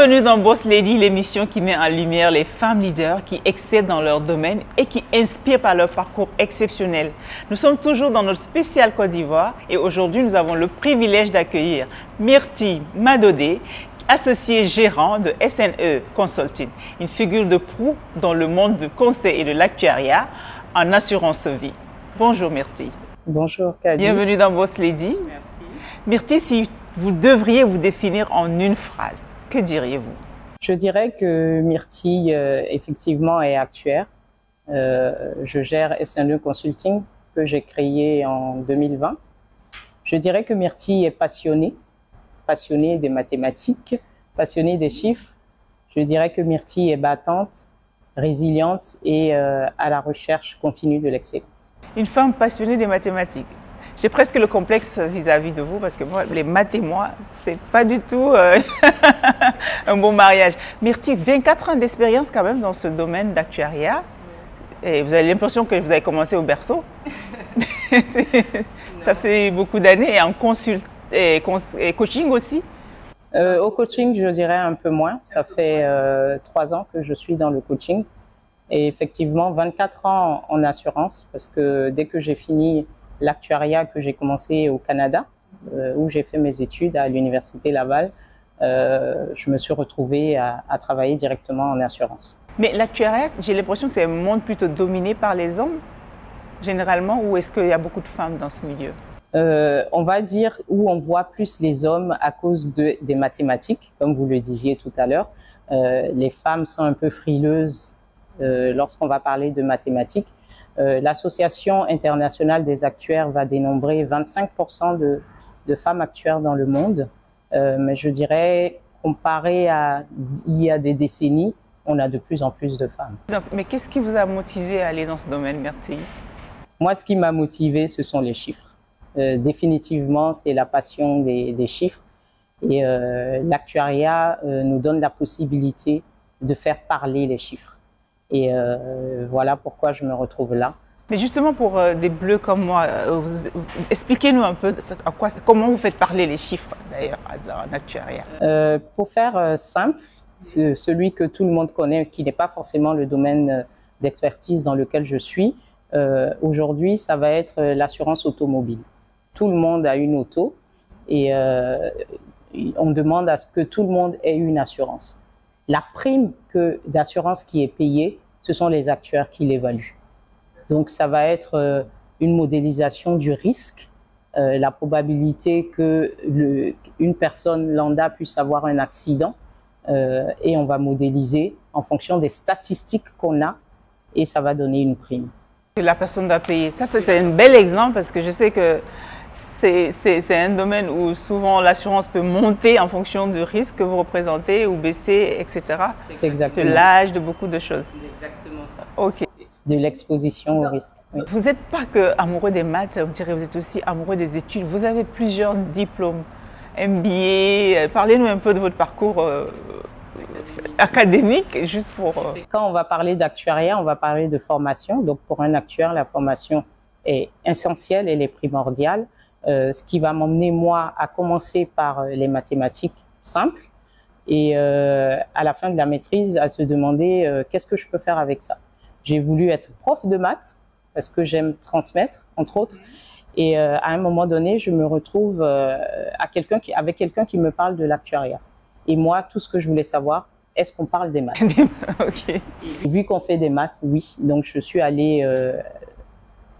Bienvenue dans Boss Lady, l'émission qui met en lumière les femmes leaders qui excellent dans leur domaine et qui inspirent par leur parcours exceptionnel. Nous sommes toujours dans notre spécial Côte d'Ivoire et aujourd'hui nous avons le privilège d'accueillir Myrtille Madodé, associée gérant de SNE Consulting, une figure de proue dans le monde du conseil et de l'actuariat en assurance vie. Bonjour Myrtille. Bonjour Kadi. Bienvenue dans Boss Lady. Merci. Myrtille, si vous devriez vous définir en une phrase, que diriez-vous? Je dirais que Myrtille, effectivement, est actuaire. Je gère SNE Consulting, que j'ai créé en 2020. Je dirais que Myrtille est passionnée des mathématiques, passionnée des chiffres. Je dirais que Myrtille est battante, résiliente et à la recherche continue de l'excellence. Une femme passionnée des mathématiques. J'ai presque le complexe vis-à-vis de vous parce que moi, les maths et moi, c'est pas du tout un bon mariage. Myrtille, 24 ans d'expérience quand même dans ce domaine d'actuariat. Et vous avez l'impression que vous avez commencé au berceau. Ça fait beaucoup d'années et en et coaching aussi. Au coaching, je dirais un peu moins. Ça fait 3 ans que je suis dans le coaching. Et effectivement, 24 ans en assurance parce que dès que j'ai fini l'actuariat que j'ai commencé au Canada, où j'ai fait mes études à l'Université Laval, je me suis retrouvée à travailler directement en assurance. Mais l'actuariat, j'ai l'impression que c'est un monde plutôt dominé par les hommes, généralement, ou est-ce qu'il y a beaucoup de femmes dans ce milieu? On va dire où on voit plus les hommes à cause des mathématiques, comme vous le disiez tout à l'heure. Les femmes sont un peu frileuses lorsqu'on va parler de mathématiques. L'Association internationale des actuaires va dénombrer 25% de femmes actuaires dans le monde. Mais je dirais, comparé à il y a des décennies, on a de plus en plus de femmes. Mais qu'est-ce qui vous a motivé à aller dans ce domaine, Myrtille? Moi, ce qui m'a motivé, ce sont les chiffres. Définitivement, c'est la passion des chiffres. Et l'actuariat nous donne la possibilité de faire parler les chiffres. Et voilà pourquoi je me retrouve là. Mais justement, pour des bleus comme moi, expliquez-nous un peu comment vous faites parler les chiffres, d'ailleurs, en actuariat. Pour faire simple, celui que tout le monde connaît, qui n'est pas forcément le domaine d'expertise dans lequel je suis, aujourd'hui, ça va être l'assurance automobile. Tout le monde a une auto et on demande à ce que tout le monde ait une assurance. La prime d'assurance qui est payée, ce sont les actuaires qui l'évaluent. Donc, ça va être une modélisation du risque, la probabilité qu'une personne lambda puisse avoir un accident et on va modéliser en fonction des statistiques qu'on a et ça va donner une prime. La personne doit payer. Ça, c'est un bel exemple parce que je sais que c'est un domaine où souvent l'assurance peut monter en fonction du risque que vous représentez ou baisser, etc. C'est exactement de l'âge, de beaucoup de choses. C'est exactement ça. Ok. De l'exposition au risque. Oui. Vous n'êtes pas que amoureux des maths, on dirait que vous êtes aussi amoureux des études. Vous avez plusieurs diplômes, MBA. Parlez-nous un peu de votre parcours académique, juste pour... Quand on va parler d'actuariat, on va parler de formation. Donc pour un actuaire, la formation est essentielle, elle est primordiale. Ce qui va m'emmener, moi, à commencer par les mathématiques simples et à la fin de la maîtrise, à se demander qu'est-ce que je peux faire avec ça. J'ai voulu être prof de maths parce que j'aime transmettre, entre autres. Et à un moment donné, je me retrouve avec quelqu'un qui me parle de l'actuariat. Et moi, tout ce que je voulais savoir, est-ce qu'on parle des maths? Okay. Vu qu'on fait des maths, oui. Donc, je suis allée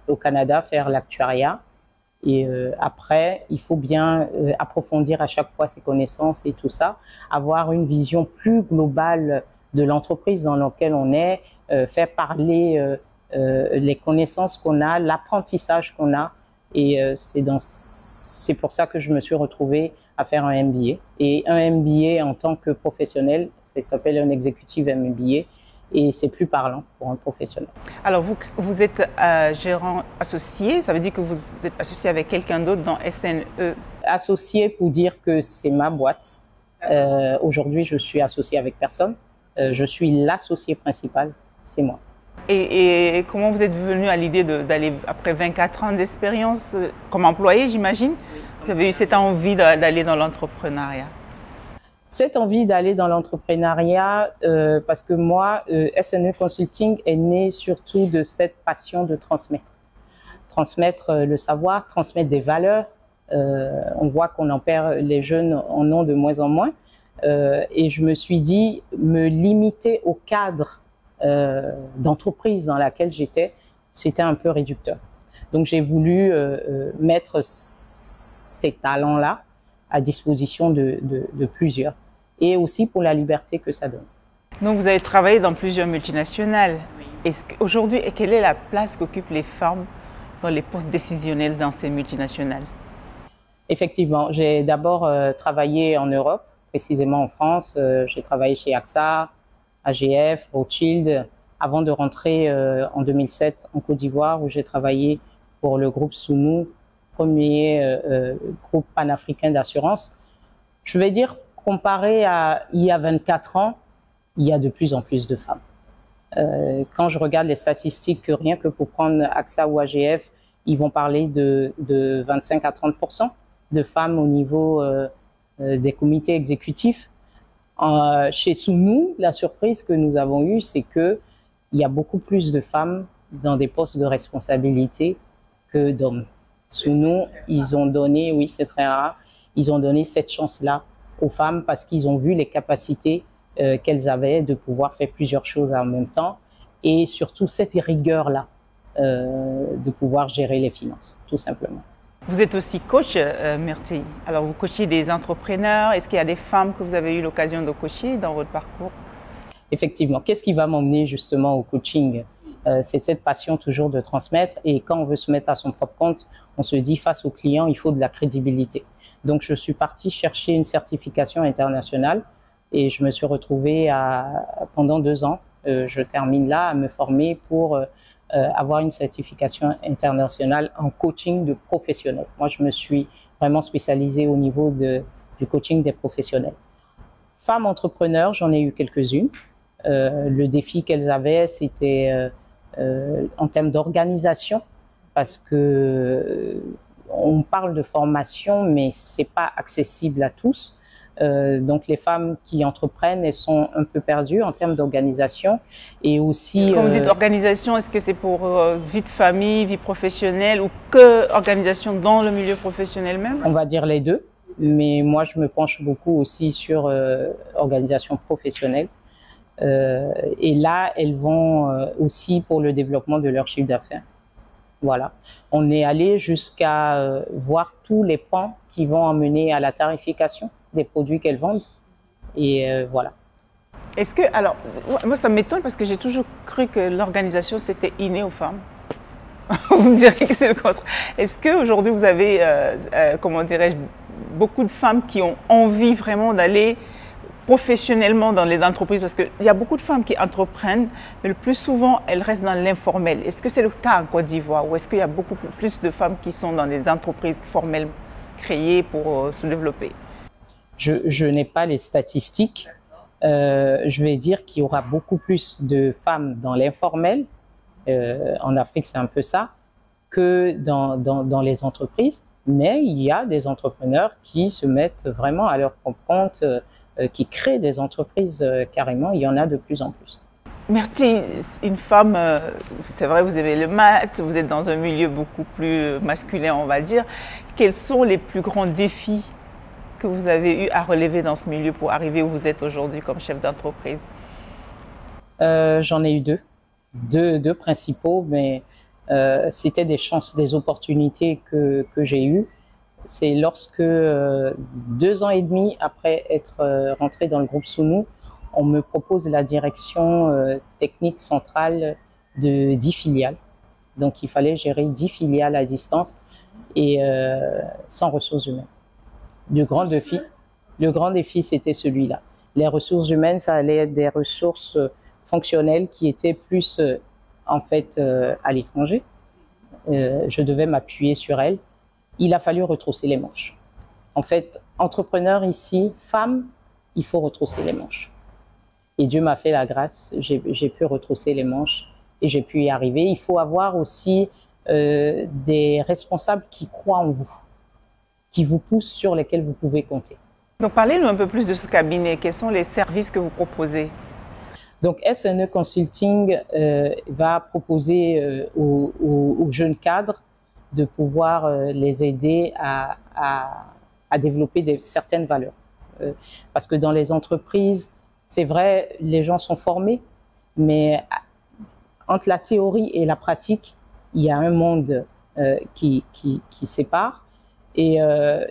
au Canada faire l'actuariat. Et après, il faut bien approfondir à chaque fois ses connaissances et tout ça, avoir une vision plus globale de l'entreprise dans laquelle on est, faire parler les connaissances qu'on a, l'apprentissage qu'on a. Et c'est pour ça que je me suis retrouvée à faire un MBA. Et un MBA en tant que professionnel, ça s'appelle un executive MBA. Et c'est plus parlant pour un professionnel. Alors, vous êtes gérant associé, ça veut dire que vous êtes associé avec quelqu'un d'autre dans SNE? Associé pour dire que c'est ma boîte. Aujourd'hui, je suis associé avec personne. Je suis l'associé principal, c'est moi. Et comment vous êtes venu à l'idée d'aller, après 24 ans d'expérience comme employé, j'imagine, vous avez eu cette envie d'aller dans l'entrepreneuriat? Cette envie d'aller dans l'entrepreneuriat, parce que moi, SNE Consulting est né surtout de cette passion de transmettre. Transmettre le savoir, transmettre des valeurs. On voit qu'on en perd, les jeunes en ont de moins en moins. Et je me suis dit, me limiter au cadre d'entreprise dans laquelle j'étais, c'était un peu réducteur. Donc j'ai voulu mettre ces talents-là à disposition de plusieurs, et aussi pour la liberté que ça donne. Donc vous avez travaillé dans plusieurs multinationales. Aujourd'hui, quelle est la place qu'occupent les femmes dans les postes décisionnels dans ces multinationales? Effectivement, j'ai d'abord travaillé en Europe, précisément en France. J'ai travaillé chez AXA, AGF, Rothschild, avant de rentrer en 2007 en Côte d'Ivoire, où j'ai travaillé pour le groupe Sounou, premier groupe panafricain d'assurance. Je vais dire, comparé à il y a 24 ans, il y a de plus en plus de femmes. Quand je regarde les statistiques, rien que pour prendre AXA ou AGF, ils vont parler de 25 à 30% de femmes au niveau des comités exécutifs. Chez Sounou, la surprise que nous avons eue, c'est qu'il y a beaucoup plus de femmes dans des postes de responsabilité que d'hommes. Sounou, ils ont donné, oui c'est très rare, ils ont donné cette chance-là aux femmes parce qu'ils ont vu les capacités qu'elles avaient de pouvoir faire plusieurs choses en même temps, et surtout cette rigueur-là de pouvoir gérer les finances, tout simplement. Vous êtes aussi coach, Myrtille. Alors vous coachez des entrepreneurs. Est-ce qu'il y a des femmes que vous avez eu l'occasion de coacher dans votre parcours? Effectivement. Qu'est-ce qui va m'emmener justement au coaching? C'est cette passion toujours de transmettre, et quand on veut se mettre à son propre compte, on se dit face au client, il faut de la crédibilité. Donc je suis partie chercher une certification internationale et je me suis retrouvée pendant 2 ans, je termine là, à me former pour avoir une certification internationale en coaching de professionnels. Moi, je me suis vraiment spécialisée au niveau du coaching des professionnels. Femmes entrepreneurs, j'en ai eu quelques-unes. Le défi qu'elles avaient, c'était en termes d'organisation, parce que on parle de formation, mais c'est pas accessible à tous. Donc les femmes qui entreprennent, elles sont un peu perdues en termes d'organisation, et aussi... Quand vous dites organisation, est-ce que c'est pour vie de famille, vie professionnelle, ou que organisation dans le milieu professionnel même? On va dire les deux, mais moi je me penche beaucoup aussi sur organisation professionnelle. Et là, elles vont aussi pour le développement de leur chiffre d'affaires. Voilà. On est allé jusqu'à voir tous les pans qui vont emmener à la tarification des produits qu'elles vendent. Et voilà. Est-ce que, alors, moi ça m'étonne parce que j'ai toujours cru que l'organisation c'était inné aux femmes. Vous me direz que c'est le contraire. Est-ce qu'aujourd'hui vous avez, comment dirais-je, beaucoup de femmes qui ont envie vraiment d'aller professionnellement dans les entreprises, parce qu'il y a beaucoup de femmes qui entreprennent, mais le plus souvent, elles restent dans l'informel. Est-ce que c'est le cas en Côte d'Ivoire, ou est-ce qu'il y a beaucoup plus de femmes qui sont dans les entreprises formelles créées pour se développer? Je n'ai pas les statistiques. Je vais dire qu'il y aura beaucoup plus de femmes dans l'informel, en Afrique c'est un peu ça, que dans les entreprises, mais il y a des entrepreneurs qui se mettent vraiment à leur propre compte, qui créent des entreprises carrément, il y en a de plus en plus. Myrtille, une femme, c'est vrai, vous avez le maths, vous êtes dans un milieu beaucoup plus masculin, on va dire. Quels sont les plus grands défis que vous avez eu à relever dans ce milieu pour arriver où vous êtes aujourd'hui comme chef d'entreprise? J'en ai eu deux principaux, mais c'était des chances, des opportunités que j'ai eues. C'est lorsque 2 ans et demi après être rentré dans le groupe Sounou, on me propose la direction technique centrale de 10 filiales. Donc il fallait gérer 10 filiales à distance et sans ressources humaines. Le grand défi, c'était celui-là. Les ressources humaines, ça allait être des ressources fonctionnelles qui étaient plus en fait à l'étranger. Je devais m'appuyer sur elles. Il a fallu retrousser les manches. En fait, entrepreneur ici, femme, il faut retrousser les manches. Et Dieu m'a fait la grâce, j'ai pu retrousser les manches et j'ai pu y arriver. Il faut avoir aussi des responsables qui croient en vous, qui vous poussent, sur lesquels vous pouvez compter. Donc, parlez-nous un peu plus de ce cabinet. Quels sont les services que vous proposez? Donc, SNE Consulting va proposer aux jeunes cadres de pouvoir les aider à développer certaines valeurs. Parce que dans les entreprises, c'est vrai, les gens sont formés, mais entre la théorie et la pratique, il y a un monde qui sépare. Et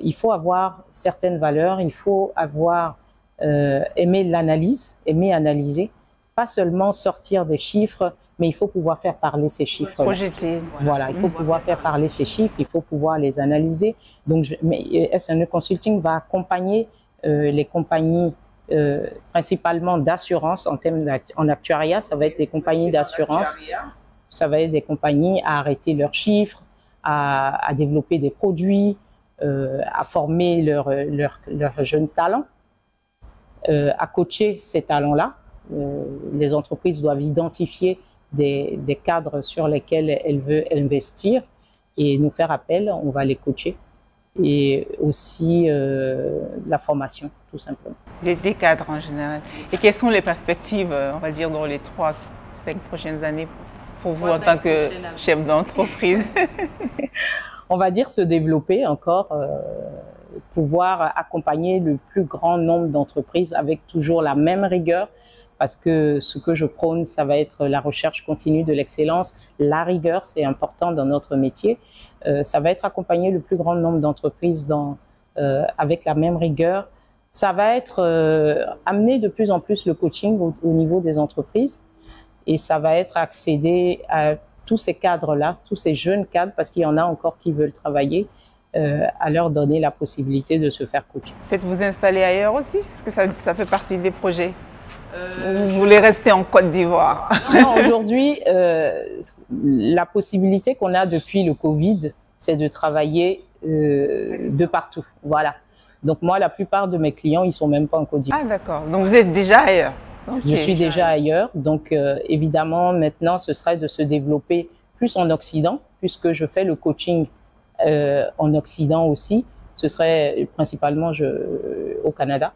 il faut avoir certaines valeurs, il faut avoir aimé l'analyse, aimer analyser, pas seulement sortir des chiffres, mais il faut pouvoir faire parler ces chiffres. Projeter. Voilà, il faut pouvoir faire parler ces chiffres, il faut pouvoir les analyser. Donc, SNE Consulting va accompagner les compagnies principalement d'assurance en actuariat. Ça va être des compagnies d'assurance, ça va être des compagnies à arrêter leurs chiffres, à développer des produits, à former leurs jeunes talents, à coacher ces talents-là. Les entreprises doivent identifier des cadres sur lesquels elles veulent investir et nous faire appel, on va les coacher. Et aussi la formation, tout simplement. Des cadres en général. Et quelles sont les perspectives, on va dire, dans les 3-5 prochaines années pour vous en tant que chef d'entreprise? On va dire se développer encore, pouvoir accompagner le plus grand nombre d'entreprises avec toujours la même rigueur, parce que ce que je prône, ça va être la recherche continue de l'excellence. La rigueur, c'est important dans notre métier. Ça va être accompagner le plus grand nombre d'entreprises avec la même rigueur. Ça va être amener de plus en plus le coaching au niveau des entreprises et ça va être accéder à tous ces cadres-là, tous ces jeunes cadres, parce qu'il y en a encore qui veulent travailler, à leur donner la possibilité de se faire coacher. Peut-être vous installer ailleurs aussi? Est-ce que ça fait partie des projets? Vous voulez rester en Côte d'Ivoire? Aujourd'hui, la possibilité qu'on a depuis le Covid, c'est de travailler de partout. Voilà. Donc moi, la plupart de mes clients, ils sont même pas en Côte d'Ivoire. Ah d'accord. Donc vous êtes déjà ailleurs? Okay. Je suis déjà ailleurs. Donc évidemment, maintenant, ce serait de se développer plus en Occident, puisque je fais le coaching en Occident aussi. Ce serait principalement au Canada.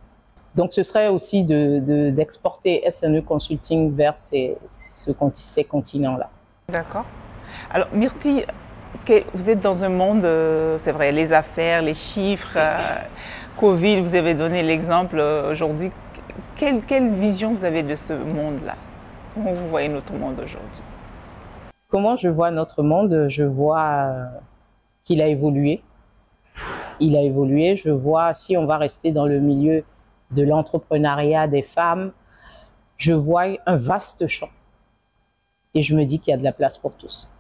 Donc, ce serait aussi d'exporter SNE Consulting vers ces continents-là. D'accord. Alors, Myrti, vous êtes dans un monde, c'est vrai, les affaires, les chiffres, Covid, vous avez donné l'exemple aujourd'hui. Quelle vision vous avez de ce monde-là? Comment vous voyez notre monde aujourd'hui? Comment je vois notre monde? Je vois qu'il a évolué. Il a évolué. Je vois, si on va rester dans le milieu de l'entrepreneuriat des femmes, je vois un vaste champ. Et je me dis qu'il y a de la place pour tous.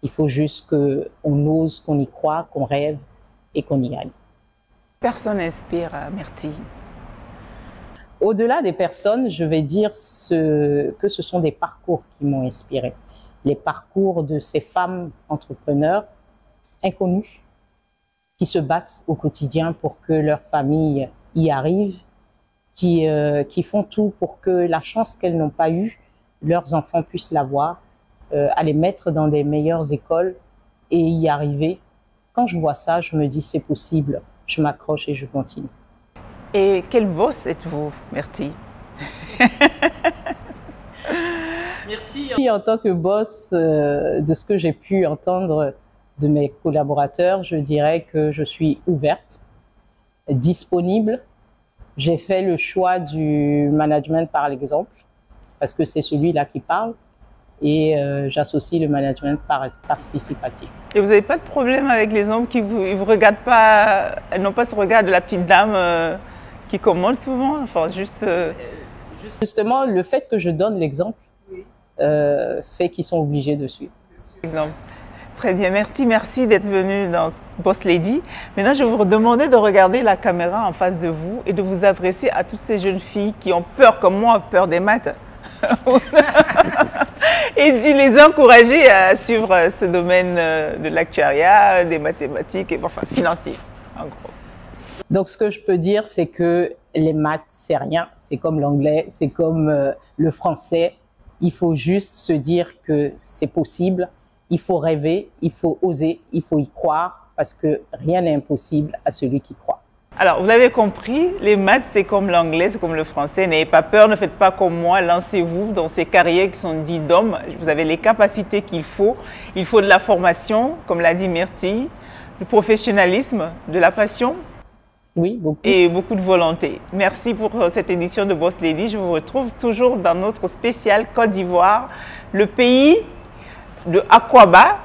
Il faut juste qu'on ose, qu'on y croit, qu'on rêve et qu'on y aille. Personne inspire Myrti? Au-delà des personnes, je vais dire que ce sont des parcours qui m'ont inspiré. Les parcours de ces femmes entrepreneurs inconnues qui se battent au quotidien pour que leur famille y arrivent, qui font tout pour que la chance qu'elles n'ont pas eue, leurs enfants puissent l'avoir, à les mettre dans des meilleures écoles et y arriver. Quand je vois ça, je me dis c'est possible, je m'accroche et je continue. Et quel boss êtes-vous, Myrti? Myrti, en tant que boss, de ce que j'ai pu entendre de mes collaborateurs, je dirais que je suis ouverte, disponible. J'ai fait le choix du management par l'exemple, parce que c'est celui-là qui parle, et j'associe le management participatif. Et vous n'avez pas de problème avec les hommes qui vous regardent pas, elles n'ont pas ce regard de la petite dame qui commande souvent, enfin Justement, le fait que je donne l'exemple fait qu'ils sont obligés de suivre. Exemple. Très bien, merci d'être venu dans Boss Lady. Maintenant, je vais vous demander de regarder la caméra en face de vous et de vous adresser à toutes ces jeunes filles qui ont peur, comme moi, peur des maths. Et d'y les encourager à suivre ce domaine de l'actuariat, des mathématiques, et enfin financier, en gros. Donc, ce que je peux dire, c'est que les maths, c'est rien. C'est comme l'anglais, c'est comme le français. Il faut juste se dire que c'est possible. Il faut rêver, il faut oser, il faut y croire, parce que rien n'est impossible à celui qui croit. Alors, vous l'avez compris, les maths, c'est comme l'anglais, c'est comme le français. N'ayez pas peur, ne faites pas comme moi, lancez-vous dans ces carrières qui sont dites d'hommes. Vous avez les capacités qu'il faut. Il faut de la formation, comme l'a dit Myrtille, du professionnalisme, de la passion. Oui, beaucoup. Et beaucoup de volonté. Merci pour cette édition de Boss Lady. Je vous retrouve toujours dans notre spécial Côte d'Ivoire, le pays de Akwaaba.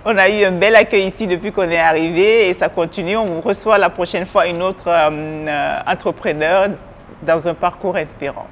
On a eu un bel accueil ici depuis qu'on est arrivé et ça continue. On vous reçoit la prochaine fois une autre entrepreneur dans un parcours inspirant.